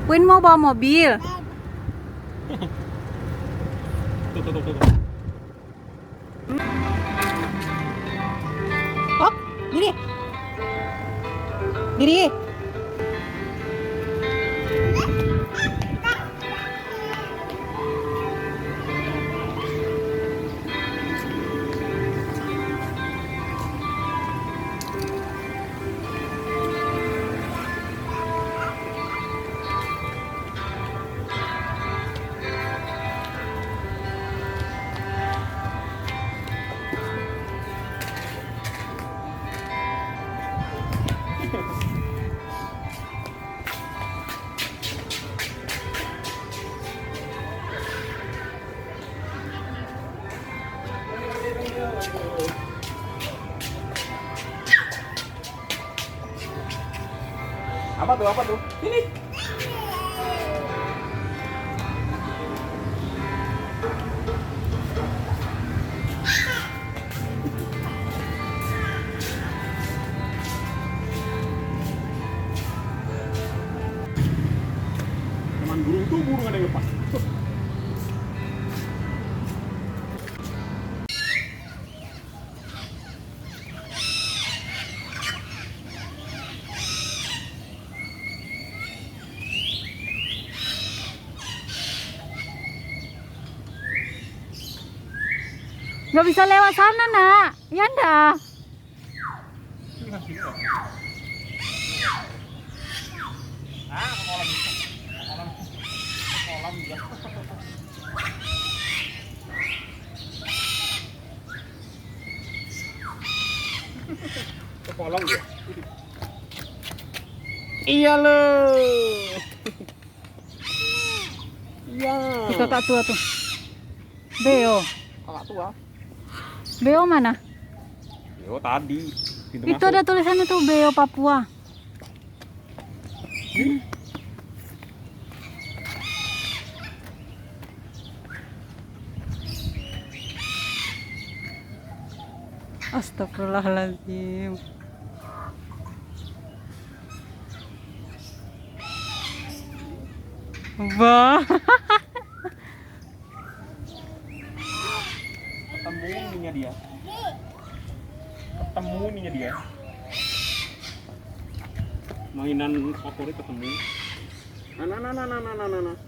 Win mau bawa mobil. Tuh. Hop, diri. Diri. Apa tuh? Ini. Teman burung tuh burung ada yang lepas. Tuh. Nggak bisa lewat sana, Nak. Ya ndak. Ini kan sini kok. Kolam dia. Ke kolam dia. Iya lo. Iya. Itu kakak tua tuh. Beo. Kakak tua. Beo mana? Yo tadi. Pintu Itu masuk. ada tulisannya tuh Beo Papua. Astagfirullahaladzim. Wah. Ketemu ininya dia. Mainan favorit ketemu. Nah.